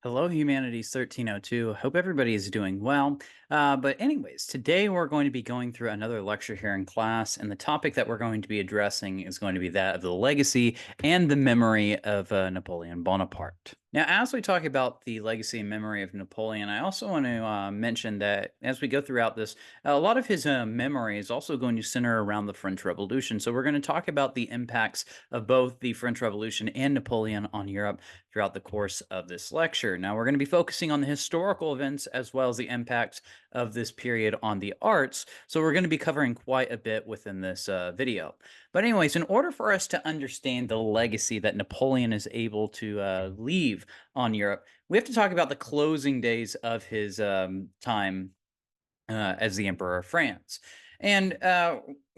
Hello, Humanities 1302. Hope everybody is doing well. But, anyways, today we're going to be going through another lecture here in class, and the topic that we're going to be addressing is going to be that of the legacy and the memory of Napoleon Bonaparte. Now, as we talk about the legacy and memory of Napoleon, I also want to mention that as we go throughout this, a lot of his memory is also going to center around the French Revolution. So, we're going to talk about the impacts of both the French Revolution and Napoleon on Europe throughout the course of this lecture. Now, we're going to be focusing on the historical events as well as the impacts of this period on the arts. So, we're going to be covering quite a bit within this video. But, anyways, in order for us to understand the legacy that Napoleon is able to leave on Europe, we have to talk about the closing days of his time as the Emperor of France. And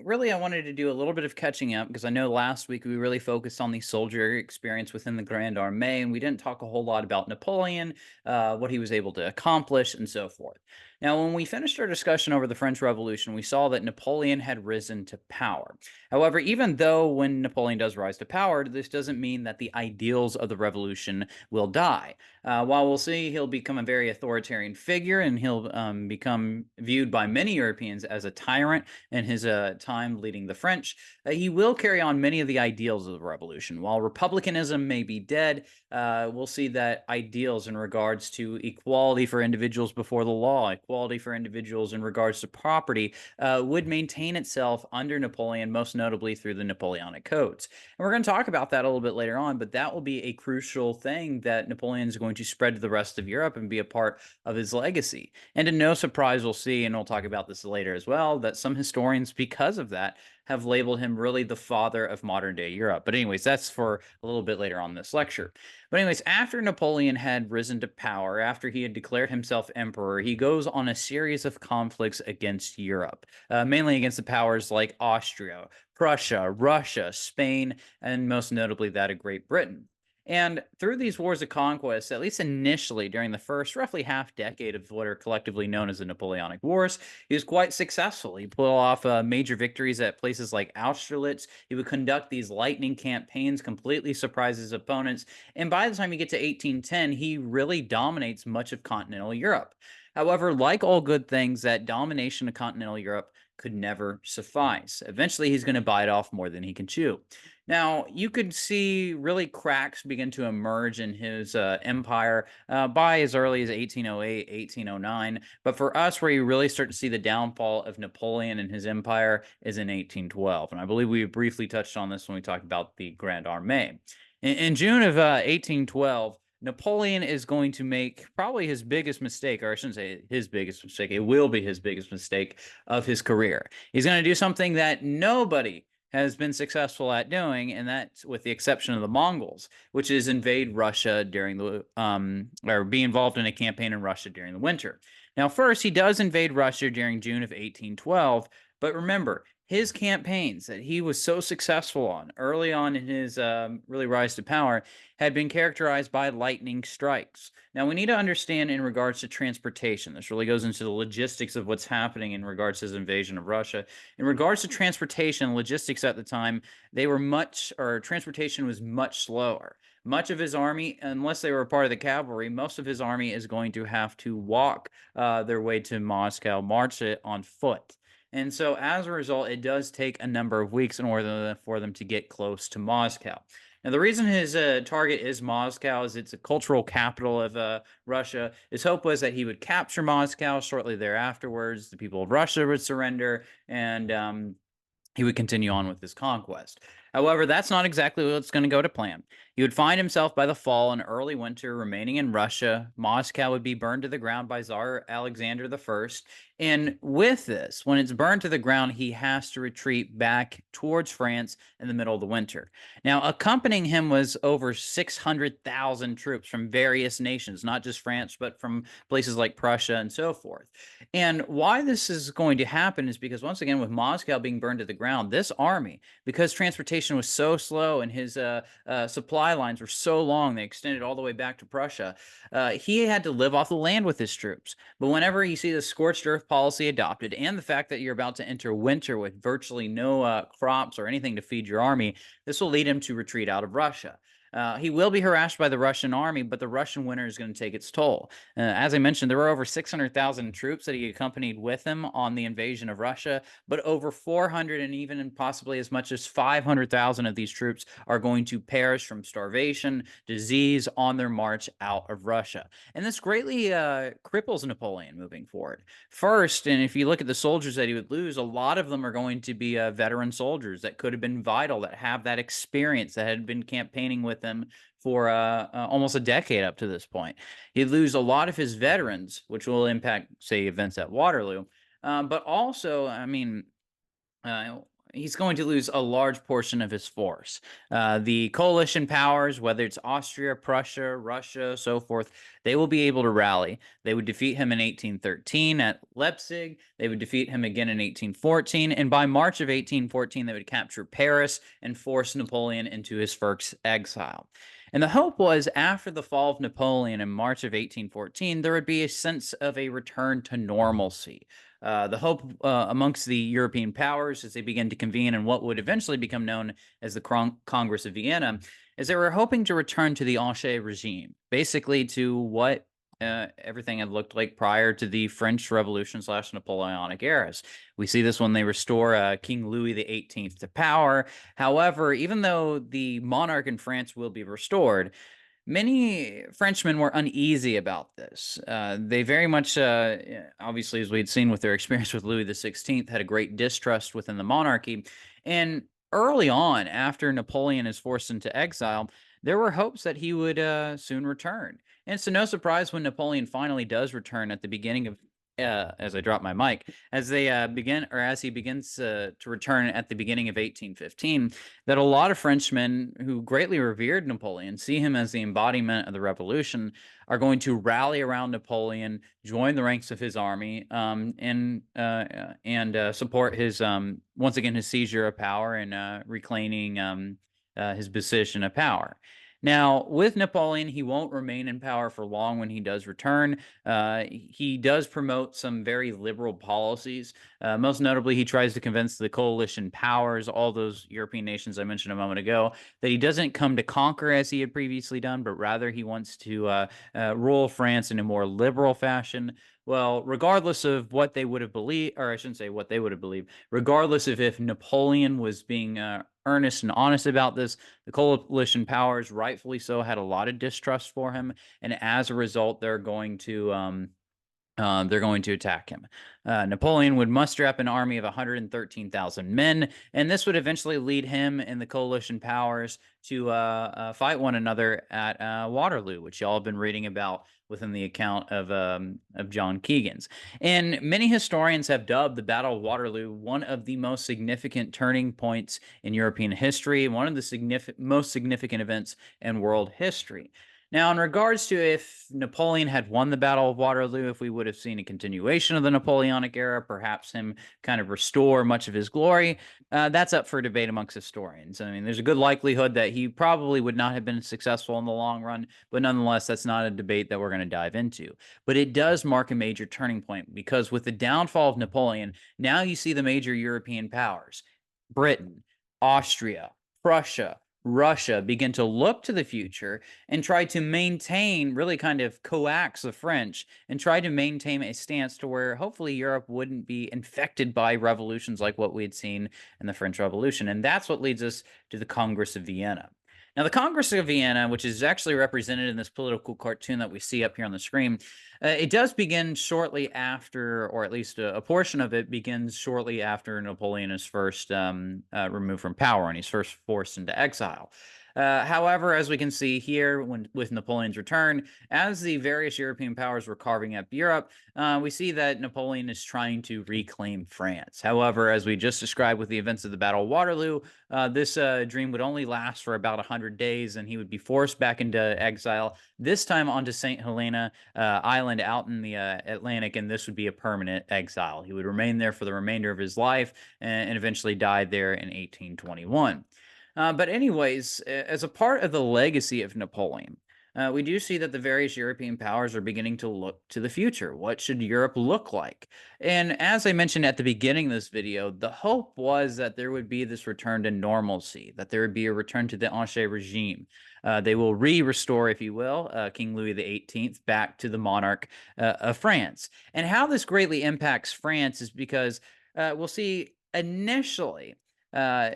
really, I wanted to do a little bit of catching up because I know last week we really focused on the soldier experience within the Grand Armée, and we didn't talk a whole lot about Napoleon, what he was able to accomplish, and so forth. Now, when we finished our discussion over the French Revolution, we saw that Napoleon had risen to power. However, even though when Napoleon does rise to power, this doesn't mean that the ideals of the revolution will die. While we'll see he'll become a very authoritarian figure and he'll become viewed by many Europeans as a tyrant in his time leading the French, he will carry on many of the ideals of the revolution. While republicanism may be dead, we'll see that ideals in regards to equality for individuals before the law, equality for individuals in regards to property, would maintain itself under Napoleon, most notably through the Napoleonic Codes. And we're going to talk about that a little bit later on, but that will be a crucial thing that Napoleon is going to spread to the rest of Europe and be a part of his legacy. And to no surprise, we'll see, and we'll talk about this later as well, that some historians, because of that, have labeled him really the father of modern day Europe. But, anyways, that's for a little bit later on this lecture. But, anyways, after Napoleon had risen to power, after he had declared himself emperor, he goes on a series of conflicts against Europe, mainly against the powers like Austria, Prussia, Russia, Spain, and most notably that of Great Britain. And through these wars of conquest, at least initially during the first roughly half decade of what are collectively known as the Napoleonic Wars, he was quite successful. He pulled off major victories at places like Austerlitz. He would conduct these lightning campaigns, completely surprise his opponents. And by the time you get to 1810, he really dominates much of continental Europe. However, like all good things, that domination of continental Europe could never suffice. Eventually, he's going to bite off more than he can chew. Now, you could see really cracks begin to emerge in his empire by as early as 1808, 1809. But for us, where you really start to see the downfall of Napoleon and his empire is in 1812. And I believe we briefly touched on this when we talked about the Grand Armée. In June of 1812, Napoleon is going to make probably his biggest mistake, or I shouldn't say his biggest mistake, it will be his biggest mistake of his career. He's going to do something that nobody has been successful at doing, and that's with the exception of the Mongols, which is invade Russia during the or be involved in a campaign in Russia during the winter. Now, first, he does invade Russia during June of 1812, but remember, his campaigns that he was so successful on early on in his really rise to power had been characterized by lightning strikes. Now, we need to understand in regards to transportation. This really goes into the logistics of what's happening in regards to his invasion of Russia. In regards to transportation, logistics at the time, they were transportation was much slower. Much of his army, unless they were a part of the cavalry, most of his army is going to have to walk their way to Moscow, march it on foot. And so, as a result, it does take a number of weeks in order for them to get close to Moscow. Now, the reason his target is Moscow is it's a cultural capital of Russia. His hope was that he would capture Moscow shortly thereafterwards. The people of Russia would surrender, and he would continue on with his conquest. However, that's not exactly what's going to go to plan. He would find himself by the fall and early winter remaining in Russia. Moscow would be burned to the ground by Tsar Alexander I. And with this, when it's burned to the ground, he has to retreat back towards France in the middle of the winter. Now, accompanying him was over 600,000 troops from various nations, not just France, but from places like Prussia and so forth. And why this is going to happen is because, once again, with Moscow being burned to the ground, this army, because transportation was so slow and his supply lines were so long, they extended all the way back to Prussia, he had to live off the land with his troops. But whenever you see the scorched earth policy adopted and the fact that you're about to enter winter with virtually no crops or anything to feed your army, this will lead him to retreat out of Russia. He will be harassed by the Russian army, but the Russian winter is going to take its toll. As I mentioned, there were over 600,000 troops that he accompanied with him on the invasion of Russia, but over 400 and even possibly as much as 500,000 of these troops are going to perish from starvation, disease on their march out of Russia. And this greatly cripples Napoleon moving forward. First, and if you look at the soldiers that he would lose, a lot of them are going to be veteran soldiers that could have been vital, that have that experience, that had been campaigning with him for almost a decade up to this point. He'd lose a lot of his veterans, which will impact, say, events at Waterloo. But also, I mean, uh, he's going to lose a large portion of his force. The coalition powers, whether it's Austria, Prussia, Russia, so forth, they will be able to rally. They would defeat him in 1813 at Leipzig. They would defeat him again in 1814. And by March of 1814, they would capture Paris and force Napoleon into his first exile. And the hope was after the fall of Napoleon in March of 1814, there would be a sense of a return to normalcy. The hope amongst the European powers as they began to convene in what would eventually become known as the Congress of Vienna is they were hoping to return to the Ancien regime, basically to what everything had looked like prior to the French Revolution / Napoleonic eras. We see this when they restore King Louis XVIII to power. However, even though the monarch in France will be restored, many Frenchmen were uneasy about this. They very much, obviously, as we had seen with their experience with Louis XVI, had a great distrust within the monarchy. And early on, after Napoleon is forced into exile, there were hopes that he would soon return. And so, no surprise when Napoleon finally does return at the beginning of, as I drop my mic, as they begin, or as he begins to return at the beginning of 1815, that a lot of Frenchmen who greatly revered Napoleon, see him as the embodiment of the revolution, are going to rally around Napoleon, join the ranks of his army, and support his once again his seizure of power and reclaiming his position of power. Now, with Napoleon, he won't remain in power for long when he does return. He does promote some very liberal policies. Most notably, he tries to convince the coalition powers, all those European nations I mentioned a moment ago, that he doesn't come to conquer as he had previously done, but rather he wants to rule France in a more liberal fashion. Well, regardless of what they would have believed, or I shouldn't say what they would have believed, regardless of if Napoleon was being earnest and honest about this, the coalition powers, rightfully so, had a lot of distrust for him, and as a result, they're going to attack him. Napoleon would muster up an army of 113,000 men, and this would eventually lead him and the coalition powers to fight one another at Waterloo, which y'all have been reading about within the account of John Keegan's. And many historians have dubbed the Battle of Waterloo one of the most significant turning points in European history, one of the most significant events in world history. Now, in regards to if Napoleon had won the Battle of Waterloo, if we would have seen a continuation of the Napoleonic era, perhaps him kind of restore much of his glory, that's up for debate amongst historians. I mean, there's a good likelihood that he probably would not have been successful in the long run, but nonetheless, that's not a debate that we're going to dive into. But it does mark a major turning point because with the downfall of Napoleon, now you see the major European powers, Britain, Austria, Prussia, Russia begin to look to the future and try to maintain, really kind of coax the French and try to maintain a stance to where hopefully Europe wouldn't be infected by revolutions like what we had seen in the French Revolution. And that's what leads us to the Congress of Vienna. Now, the Congress of Vienna, which is actually represented in this political cartoon that we see up here on the screen, it does begin shortly after, or at least a portion of it begins shortly after Napoleon is first removed from power and he's first forced into exile. However, as we can see here, with Napoleon's return, as the various European powers were carving up Europe, we see that Napoleon is trying to reclaim France. However, as we just described with the events of the Battle of Waterloo, this dream would only last for about 100 days, and he would be forced back into exile, this time onto St. Helena Island out in the Atlantic, and this would be a permanent exile. He would remain there for the remainder of his life and eventually died there in 1821. But anyways, as a part of the legacy of Napoleon, We do see that the various European powers are beginning to look to the future. What should Europe look like? And as I mentioned at the beginning of this video, the hope was that there would be this return to normalcy, that there would be a return to the Ancien regime. They will restore, if you will, King Louis XVIII back to the monarch of France. And how this greatly impacts France is because we'll see initially uh,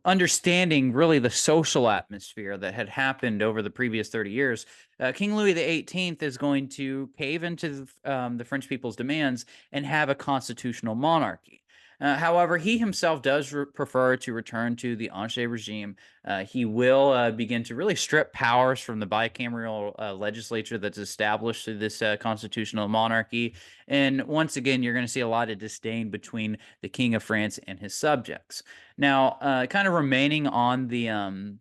understanding really the social atmosphere that had happened over the previous 30 years, King Louis XVIII is going to cave into the French people's demands and have a constitutional monarchy. However, he himself does prefer to return to the Ancien regime. He will begin to really strip powers from the bicameral legislature that's established through this constitutional monarchy. And once again, you're going to see a lot of disdain between the King of France and his subjects. Now, kind of remaining on the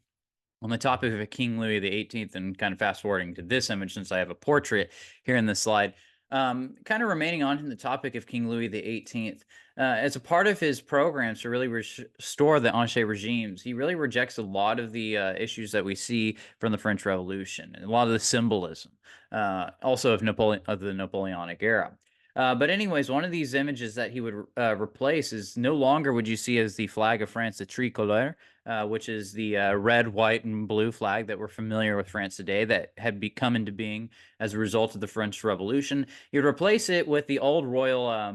topic of King Louis XVIII, and kind of fast forwarding to this image since I have a portrait here in this slide, kind of remaining on the topic of King Louis XVIII, as a part of his programs to really restore the Ancien regimes, he really rejects a lot of the issues that we see from the French Revolution and a lot of the symbolism, also of the Napoleonic era. But anyways, one of these images that he would replace is no longer would you see as the flag of France, the tricolore, which is the red, white, and blue flag that we're familiar with France today that had come into being as a result of the French Revolution. He would replace it with the old royal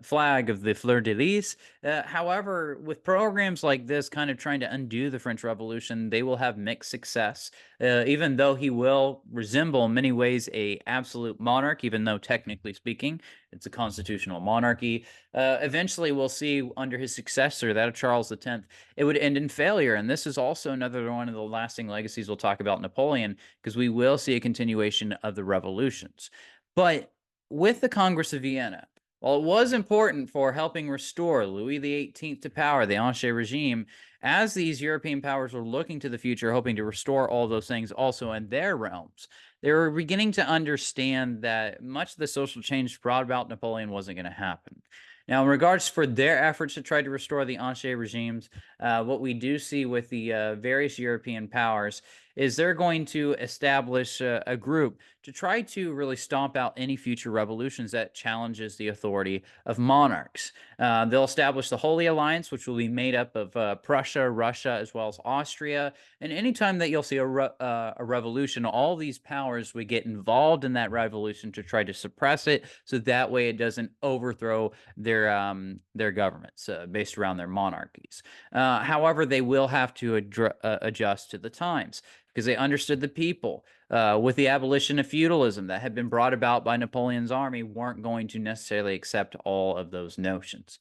flag of the fleur de lis. However, with programs like this kind of trying to undo the French Revolution, they will have mixed success. Even though he will resemble in many ways a absolute monarch, even though technically speaking, it's a constitutional monarchy. Eventually, we'll see under his successor, that of Charles X, it would end in failure. And this is also another one of the lasting legacies we'll talk about Napoleon, because we will see a continuation of the revolutions. But with the Congress of Vienna, while it was important for helping restore Louis XVIII to power, the Ancien regime, as these European powers were looking to the future, hoping to restore all those things also in their realms, they were beginning to understand that much of the social change brought about Napoleon wasn't going to happen. Now, in regards for their efforts to try to restore the Ancien regimes, what we do see with the various European powers is they're going to establish a group to try to really stomp out any future revolutions that challenges the authority of monarchs. They'll establish the Holy Alliance, which will be made up of Prussia, Russia, as well as Austria. And anytime that you'll see a revolution, all these powers would get involved in that revolution to try to suppress it, so that way it doesn't overthrow their governments based around their monarchies. However, they will have to adjust to the times because they understood the people. With the abolition of feudalism that had been brought about by Napoleon's army, weren't going to necessarily accept all of those notions.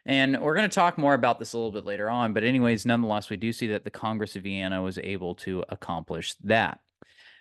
And we're going to talk more about this a little bit later on. But anyways, nonetheless, we do see that the Congress of Vienna was able to accomplish that.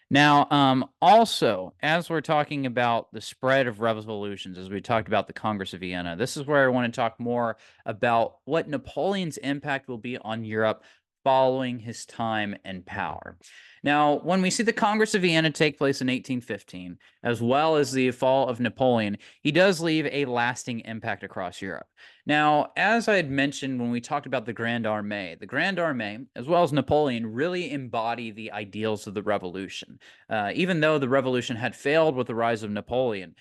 Now, also, as we're talking about the spread of revolutions, as we talked about the Congress of Vienna, this is where I want to talk more about what Napoleon's impact will be on Europe following his time in power. Now, when we see the Congress of Vienna take place in 1815, as well as the fall of Napoleon, he does leave a lasting impact across Europe. Now, as I had mentioned when we talked about the Grand Armée, as well as Napoleon, really embody the ideals of the revolution. Even though the revolution had failed with the rise of Napoleon,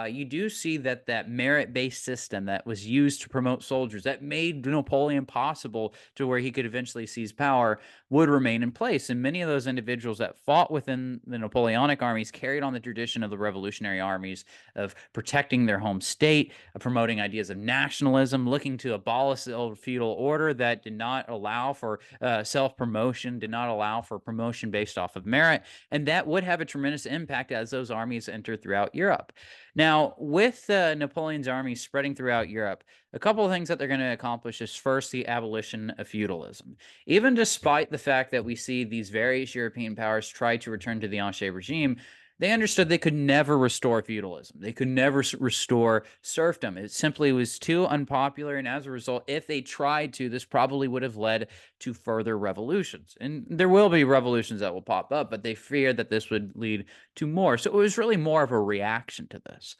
you do see that merit-based system that was used to promote soldiers, that made Napoleon possible to where he could eventually seize power, would remain in place. And many of those individuals that fought within the Napoleonic armies carried on the tradition of the revolutionary armies of protecting their home state, of promoting ideas of nationalism, looking to abolish the old feudal order that did not allow for self-promotion, did not allow for promotion based off of merit. And that would have a tremendous impact as those armies enter throughout Europe. Now, with Napoleon's army spreading throughout Europe, a couple of things that they're going to accomplish is first the abolition of feudalism. Even despite the fact that we see these various European powers try to return to the Ancien regime, they understood they could never restore feudalism. They could never restore serfdom. It simply was too unpopular, and as a result, if they tried to, this probably would have led to further revolutions. And there will be revolutions that will pop up, but they feared that this would lead to more. So it was really more of a reaction to this.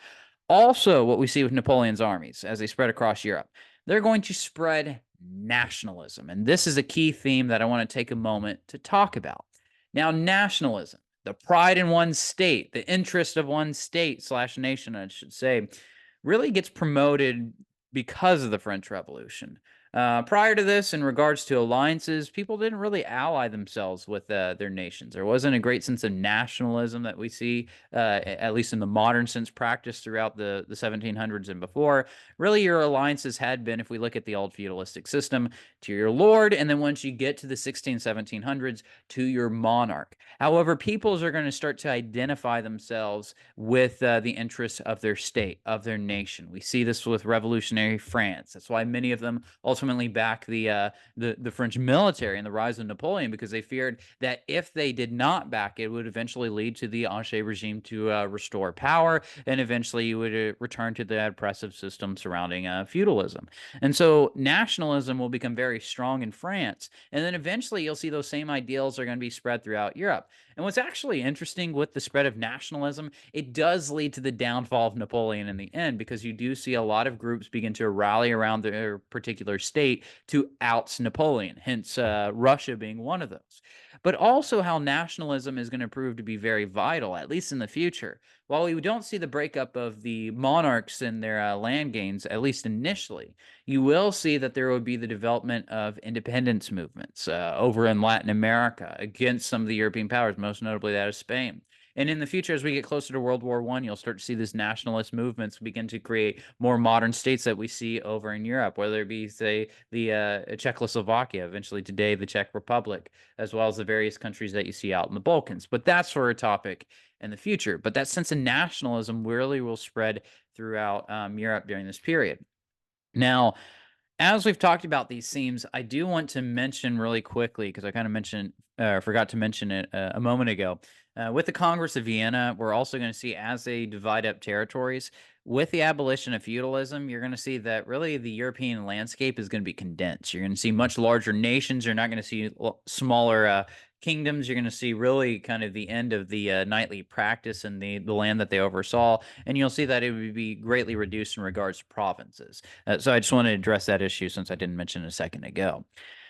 Also, what we see with Napoleon's armies as they spread across Europe, they're going to spread nationalism. And this is a key theme that I want to take a moment to talk about. Now, nationalism. the pride in one's state, the interest of one state slash nation, I should say, really gets promoted because of the French Revolution. Prior to this, in regards to alliances, people didn't really ally themselves with their nations. There wasn't a great sense of nationalism that we see, at least in the modern sense, practiced throughout the 1700s and before. Really, your alliances had been, if we look at the old feudalistic system, to your lord, and then once you get to the 1700s, to your monarch. However, peoples are going to start to identify themselves with the interests of their state, of their nation. We see this with revolutionary France. That's why many of them ultimately back the French military and the rise of Napoleon, because they feared that if they did not back it, would eventually lead to the Ancien regime to restore power, and eventually you would return to the oppressive system surrounding feudalism. And so nationalism will become very strong in France, and then eventually you'll see those same ideals are going to be spread throughout Europe. And what's actually interesting with the spread of nationalism, it does lead to the downfall of Napoleon in the end, because you do see a lot of groups begin to rally around their particular state to oust Napoleon, hence Russia being one of those. But also how nationalism is going to prove to be very vital, at least in the future. While we don't see the breakup of the monarchs and their land gains, at least initially, you will see that there will be the development of independence movements over in Latin America against some of the European powers, most notably that of Spain. And in the future, as we get closer to World War I, you'll start to see these nationalist movements begin to create more modern states that we see over in Europe, whether it be, say, the Czechoslovakia, eventually today the Czech Republic, as well as the various countries that you see out in the Balkans. But that's for a topic in the future. But that sense of nationalism really will spread throughout Europe during this period. Now, as we've talked about these themes, I do want to mention really quickly, because I kind of forgot to mention it a moment ago. With the Congress of Vienna, we're also going to see, as they divide up territories, with the abolition of feudalism, you're going to see that really the European landscape is going to be condensed. You're going to see much larger nations. You're not going to see smaller kingdoms. You're going to see really kind of the end of the knightly practice and the land that they oversaw. And you'll see that it would be greatly reduced in regards to provinces. So I just want to address that issue since I didn't mention it a second ago.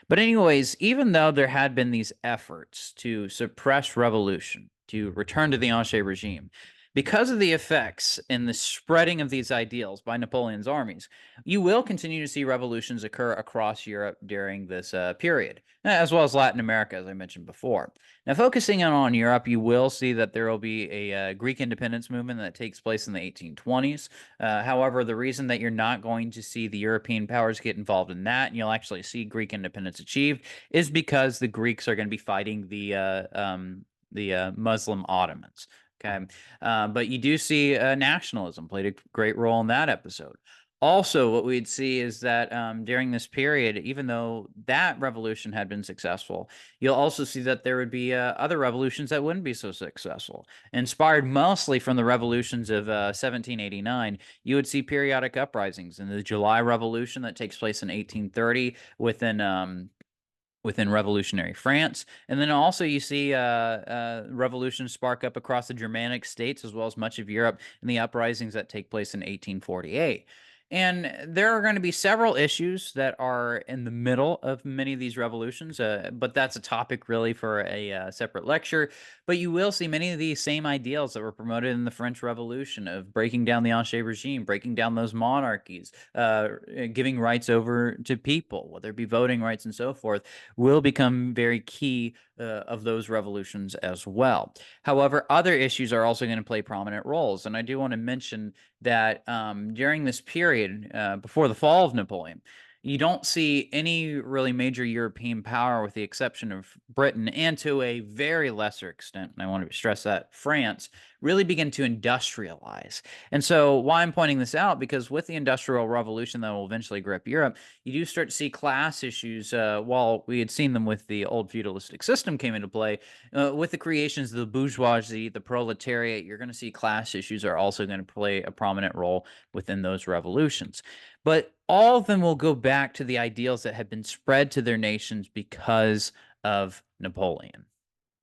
But anyways, even though there had been these efforts to suppress revolution, to return to the Ancien regime, because of the effects in the spreading of these ideals by Napoleon's armies, you will continue to see revolutions occur across Europe during this period, as well as Latin America, as I mentioned before. Now, focusing on Europe, you will see that there will be a Greek independence movement that takes place in the 1820s. However, the reason that you're not going to see the European powers get involved in that, and you'll actually see Greek independence achieved, is because the Greeks are going to be fighting the Muslim Ottomans. Okay. But you do see nationalism played a great role in that episode. Also, what we'd see is that during this period, even though that revolution had been successful, you'll also see that there would be other revolutions that wouldn't be so successful. Inspired mostly from the revolutions of 1789, you would see periodic uprisings in the July Revolution that takes place in 1830 within revolutionary France. And then also you see revolutions spark up across the Germanic states as well as much of Europe in the uprisings that take place in 1848. And there are going to be several issues that are in the middle of many of these revolutions, but that's a topic really for a separate lecture. But you will see many of these same ideals that were promoted in the French Revolution of breaking down the Ancien regime, breaking down those monarchies, giving rights over to people, whether it be voting rights and so forth, will become very key of those revolutions as well. However, other issues are also going to play prominent roles. And I do want to mention that during this period, before the fall of Napoleon, you don't see any really major European power, with the exception of Britain and to a very lesser extent, and I want to stress that, France, really begin to industrialize. And so why I'm pointing this out, because with the Industrial Revolution that will eventually grip Europe, you do start to see class issues, while we had seen them with the old feudalistic system came into play, with the creations of the bourgeoisie, the proletariat, you're going to see class issues are also going to play a prominent role within those revolutions. But all of them will go back to the ideals that had been spread to their nations because of Napoleon.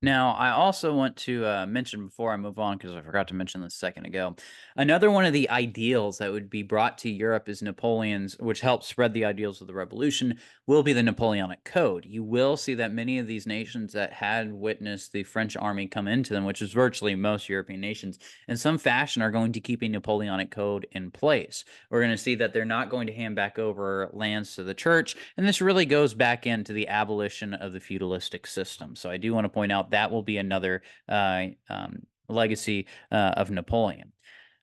Now, I also want to mention before I move on, because I forgot to mention this a second ago, another one of the ideals that would be brought to Europe is Napoleon's, which helped spread the ideals of the revolution, will be the Napoleonic Code. You will see that many of these nations that had witnessed the French army come into them, which is virtually most European nations, in some fashion are going to keep a Napoleonic Code in place. We're going to see that they're not going to hand back over lands to the church, and this really goes back into the abolition of the feudalistic system. So I do want to point out that will be another legacy of Napoleon.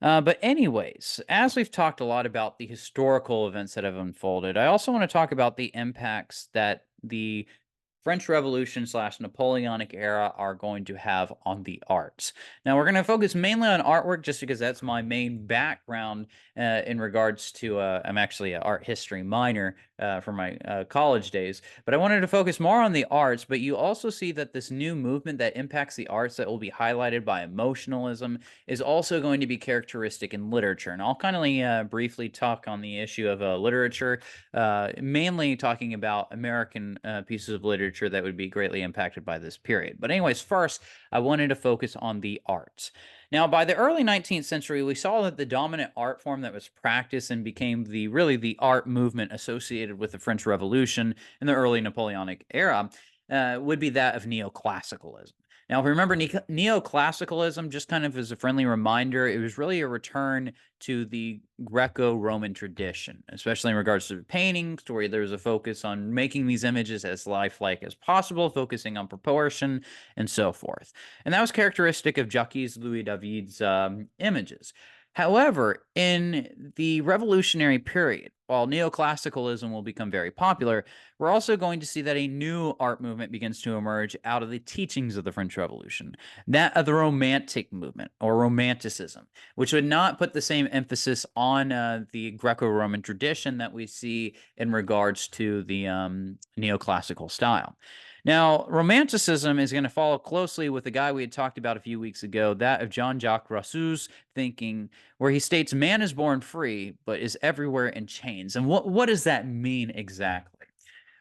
But anyways, as we've talked a lot about the historical events that have unfolded, I also want to talk about the impacts that the French Revolution slash Napoleonic era are going to have on the arts. Now, we're going to focus mainly on artwork just because that's my main background in regards to, I'm actually an art history minor from my college days, but I wanted to focus more on the arts. But you also see that this new movement that impacts the arts that will be highlighted by emotionalism is also going to be characteristic in literature. And I'll kind of briefly talk on the issue of literature, mainly talking about American pieces of literature that would be greatly impacted by this period. But, anyways, first, I wanted to focus on the arts. Now, by the early 19th century, we saw that the dominant art form that was practiced and became the art movement associated with the French Revolution in the early Napoleonic era would be that of neoclassicalism. Now, if we remember neoclassicalism, just kind of as a friendly reminder, it was really a return to the Greco-Roman tradition, especially in regards to paintings, where there was a focus on making these images as lifelike as possible, focusing on proportion and so forth. And that was characteristic of Jacques Louis David's images. However, in the revolutionary period, while neoclassicalism will become very popular, we're also going to see that a new art movement begins to emerge out of the teachings of the French Revolution, that of the Romantic movement or Romanticism, which would not put the same emphasis on the Greco-Roman tradition that we see in regards to the neoclassical style. Now, Romanticism is going to follow closely with the guy we had talked about a few weeks ago, that of Jean-Jacques Rousseau's thinking, where he states, "Man is born free, but is everywhere in chains." And what does that mean exactly?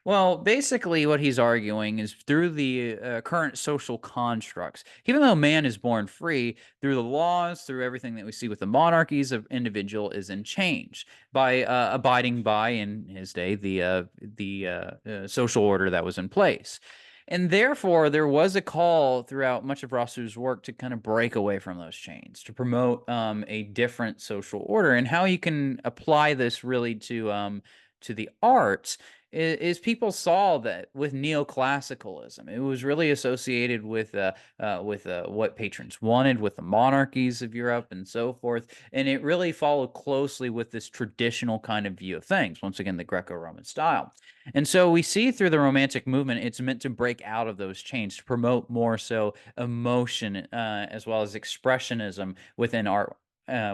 Well, basically, what he's arguing is through the current social constructs, even though man is born free, through the laws, through everything that we see with the monarchies, of individual is in change by abiding by, in his day, the social order that was in place. And therefore, there was a call throughout much of Rousseau's work to kind of break away from those chains, to promote a different social order. And how you can apply this really to the arts is people saw that with neoclassicalism, it was really associated with what patrons wanted, with the monarchies of Europe and so forth, and it really followed closely with this traditional kind of view of things. Once again, the Greco-Roman style, and so we see through the Romantic movement, it's meant to break out of those chains, to promote more so emotion as well as expressionism within art.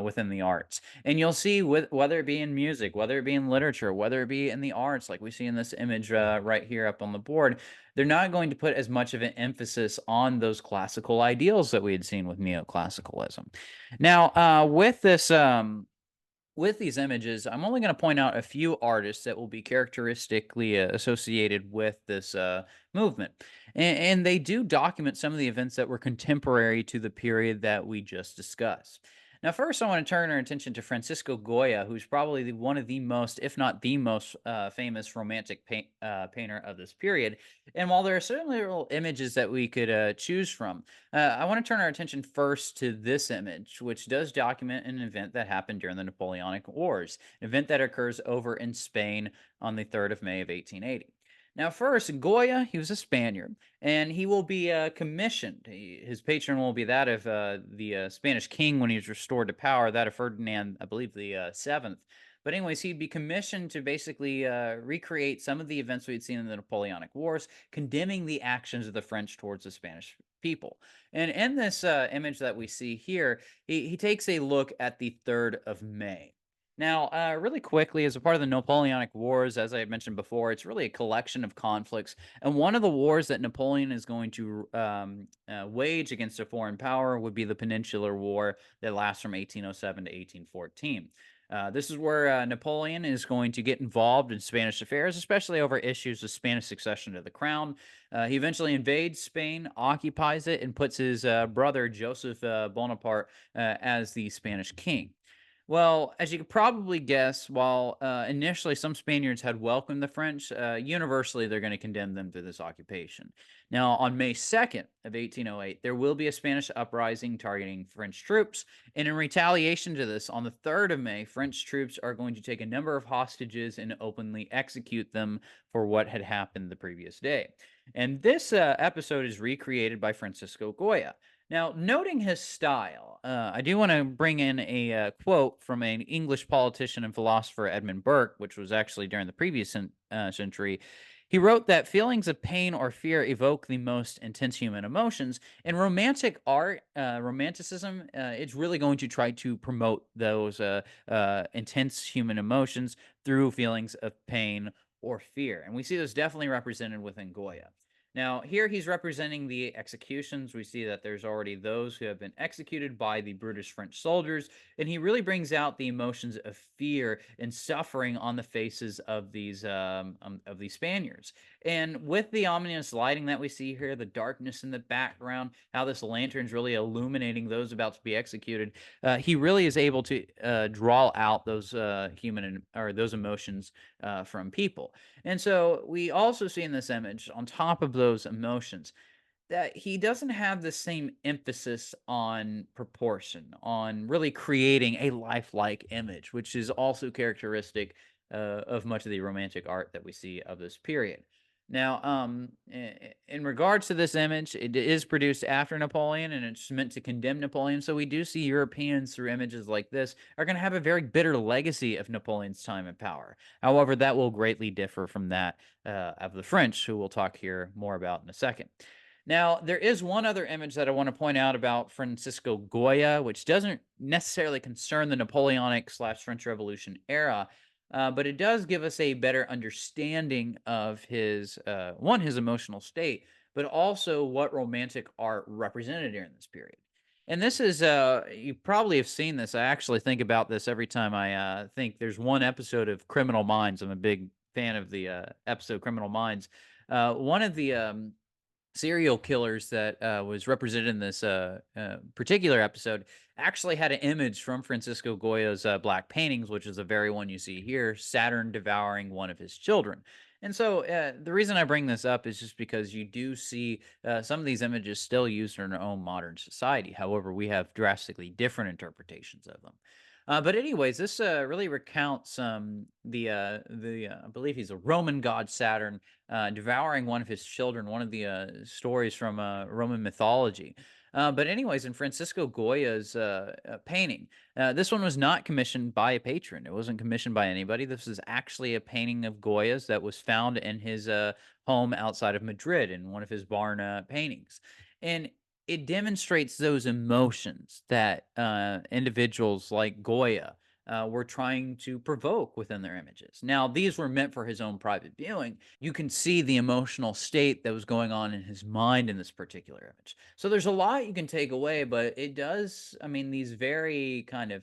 Within the arts, and you'll see with whether it be in music, whether it be in literature, whether it be in the arts, like we see in this image right here up on the board, they're not going to put as much of an emphasis on those classical ideals that we had seen with neoclassicalism. Now, with these images, I'm only going to point out a few artists that will be characteristically associated with this movement. And they do document some of the events that were contemporary to the period that we just discussed. Now, first, I want to turn our attention to Francisco Goya, who's probably one of the most, if not the most, famous romantic painter of this period. And while there are certainly little images that we could choose from, I want to turn our attention first to this image, which does document an event that happened during the Napoleonic Wars, an event that occurs over in Spain on the 3rd of May of 1880. Now, first, Goya, he was a Spaniard, and he will be commissioned. His patron will be that of the Spanish king when he was restored to power, that of Ferdinand, I believe, the seventh. But anyways, he'd be commissioned to basically recreate some of the events we'd seen in the Napoleonic Wars, condemning the actions of the French towards the Spanish people. And in this image that we see here, he takes a look at the 3rd of May. Now, really quickly, as a part of the Napoleonic Wars, as I had mentioned before, it's really a collection of conflicts. And one of the wars that Napoleon is going to wage against a foreign power would be the Peninsular War that lasts from 1807 to 1814. This is where Napoleon is going to get involved in Spanish affairs, especially over issues of Spanish succession to the crown. He eventually invades Spain, occupies it, and puts his brother Joseph Bonaparte as the Spanish king. Well, as you could probably guess, while initially some Spaniards had welcomed the French, universally they're going to condemn them to this occupation. Now, on May 2nd of 1808, there will be a Spanish uprising targeting French troops, and in retaliation to this, on the 3rd of May, French troops are going to take a number of hostages and openly execute them for what had happened the previous day. And this episode is recreated by Francisco Goya. Now, noting his style, I do want to bring in a quote from an English politician and philosopher, Edmund Burke, which was actually during the previous century. He wrote that feelings of pain or fear evoke the most intense human emotions. In romantic art, romanticism, it's really going to try to promote those intense human emotions through feelings of pain or fear. And we see this definitely represented within Goya. Now, here he's representing the executions. We see that there's already those who have been executed by the British French soldiers, and he really brings out the emotions of fear and suffering on the faces of these Spaniards. And with the ominous lighting that we see here, the darkness in the background, how this lantern's really illuminating those about to be executed, he really is able to draw out those or those emotions from people. And so we also see in this image, on top of those emotions, that he doesn't have the same emphasis on proportion, on really creating a lifelike image, which is also characteristic of much of the romantic art that we see of this period. Now, in regards to this image, it is produced after Napoleon and it's meant to condemn Napoleon. So we do see Europeans through images like this are going to have a very bitter legacy of Napoleon's time in power. However, that will greatly differ from that of the French, who we'll talk here more about in a second. Now, there is one other image that I want to point out about Francisco Goya, which doesn't necessarily concern the Napoleonic slash French Revolution era, but it does give us a better understanding of his, one, his emotional state, but also what romantic art represented during this period. And this is, you probably have seen this. I actually think about this every time I think there's one episode of Criminal Minds. I'm a big fan of the episode Criminal Minds. One of the serial killers that was represented in this particular episode actually had an image from Francisco Goya's black paintings, which is the very one you see here, Saturn devouring one of his children. And so the reason I bring this up is just because you do see some of these images still used in our own modern society. However, we have drastically different interpretations of them. But anyways, this really recounts I believe he's a Roman god Saturn devouring one of his children, one of the stories from Roman mythology. But anyways, in Francisco Goya's painting, this one was not commissioned by a patron. It wasn't commissioned by anybody. This is actually a painting of Goya's that was found in his home outside of Madrid in one of his barn paintings. And it demonstrates those emotions that individuals like Goya were trying to provoke within their images. Now, these were meant for his own private viewing. You can see the emotional state that was going on in his mind in this particular image. So there's a lot you can take away, but it does, I mean, these very kind of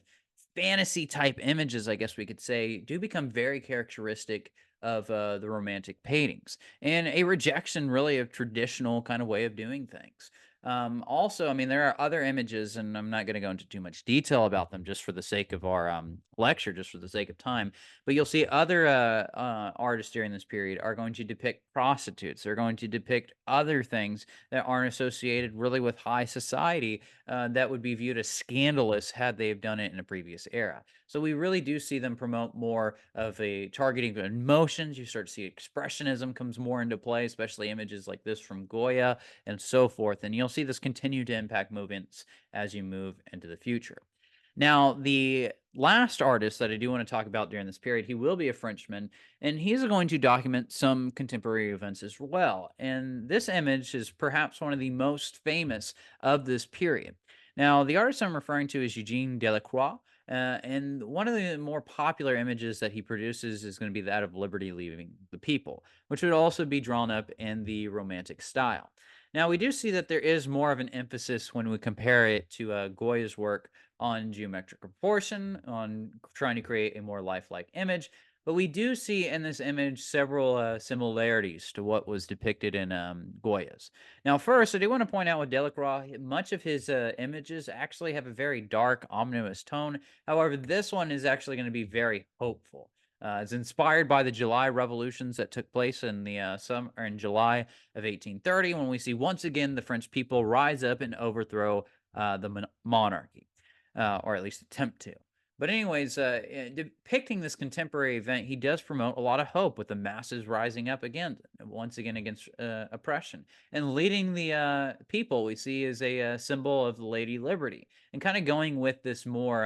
fantasy type images, I guess we could say, do become very characteristic of the romantic paintings and a rejection really of traditional kind of way of doing things. Also, I mean, there are other images, and I'm not going to go into too much detail about them just for the sake of our lecture, just for the sake of time. But you'll see other artists during this period are going to depict prostitutes. They're going to depict other things that aren't associated really with high society that would be viewed as scandalous had they have done it in a previous era. So we really do see them promote more of a targeting of emotions. You start to see expressionism comes more into play, especially images like this from Goya and so forth. And you'll see this continue to impact movements as you move into the future. Now, the last artist that I do want to talk about during this period, he will be a Frenchman, and he's going to document some contemporary events as well. And this image is perhaps one of the most famous of this period. Now, the artist I'm referring to is Eugene Delacroix, and one of the more popular images that he produces is going to be that of liberty leaving the people, which would also be drawn up in the Romantic style. Now, we do see that there is more of an emphasis when we compare it to Goya's work on geometric proportion, on trying to create a more lifelike image. But we do see in this image several similarities to what was depicted in Goya's. Now, first, I do want to point out with Delacroix, much of his images actually have a very dark, ominous tone. However, this one is actually going to be very hopeful. It's inspired by the July revolutions that took place in the summer in July of 1830, when we see once again the French people rise up and overthrow the monarchy, or at least attempt to. But anyways, depicting this contemporary event, he does promote a lot of hope with the masses rising up again, once again against oppression, and leading the people we see as a symbol of the Lady Liberty, and kind of going with this more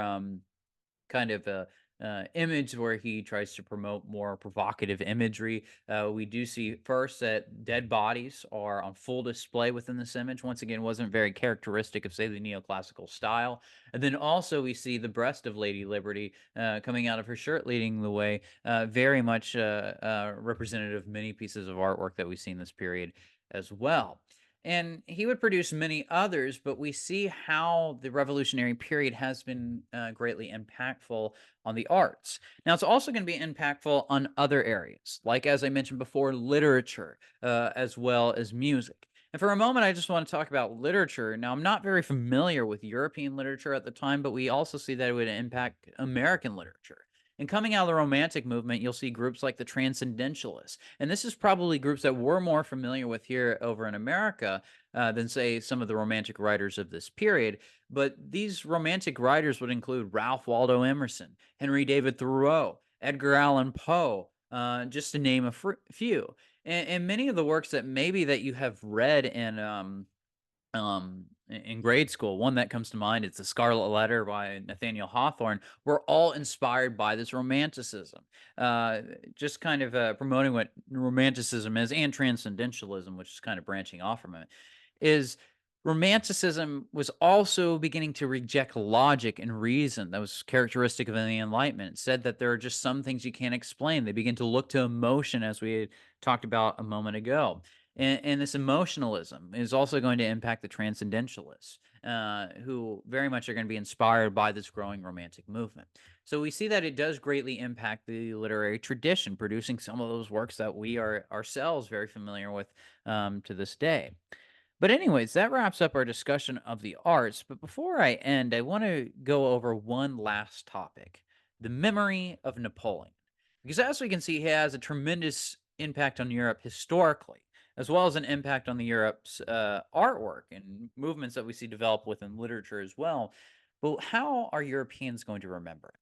kind of a image where he tries to promote more provocative imagery. We do see first that dead bodies are on full display within this image. Once again, wasn't very characteristic of, say, the neoclassical style. And then also we see the breast of Lady Liberty coming out of her shirt, leading the way, very much representative of many pieces of artwork that we see in this period as well. And he would produce many others, but we see how the revolutionary period has been greatly impactful on the arts. Now, it's also going to be impactful on other areas, like, as I mentioned before, literature, as well as music. And for a moment, I just want to talk about literature. Now, I'm not very familiar with European literature at the time, but we also see that it would impact American literature. And coming out of the Romantic movement, you'll see groups like the Transcendentalists. And this is probably groups that we're more familiar with here over in America than, say, some of the Romantic writers of this period. But these Romantic writers would include Ralph Waldo Emerson, Henry David Thoreau, Edgar Allan Poe, just to name a few. And many of the works that maybe that you have read in grade school, one that comes to mind is The Scarlet Letter by Nathaniel Hawthorne, were all inspired by this romanticism. Just kind of promoting what romanticism is, and transcendentalism, which is kind of branching off from it, is romanticism was also beginning to reject logic and reason that was characteristic of the Enlightenment. It said that there are just some things you can't explain. They begin to look to emotion, as we had talked about a moment ago. And this emotionalism is also going to impact the transcendentalists, who very much are going to be inspired by this growing romantic movement. So we see that it does greatly impact the literary tradition, producing some of those works that we are ourselves very familiar with to this day. But anyways, that wraps up our discussion of the arts. But before I end, I want to go over one last topic: the memory of Napoleon. Because as we can see, he has a tremendous impact on Europe historically, as well as an impact on the Europe's artwork and movements that we see develop within literature as well. But how are Europeans going to remember it?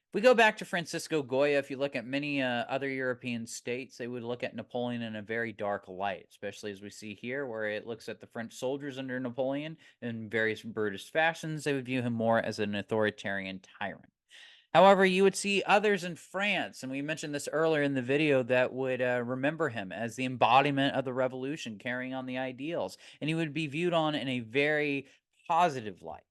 If we go back to Francisco Goya, if you look at many other European states, they would look at Napoleon in a very dark light, especially as we see here, where it looks at the French soldiers under Napoleon in various British fashions. They would view him more as an authoritarian tyrant. However, you would see others in France, and we mentioned this earlier in the video, that would remember him as the embodiment of the revolution, carrying on the ideals, and he would be viewed on in a very positive light.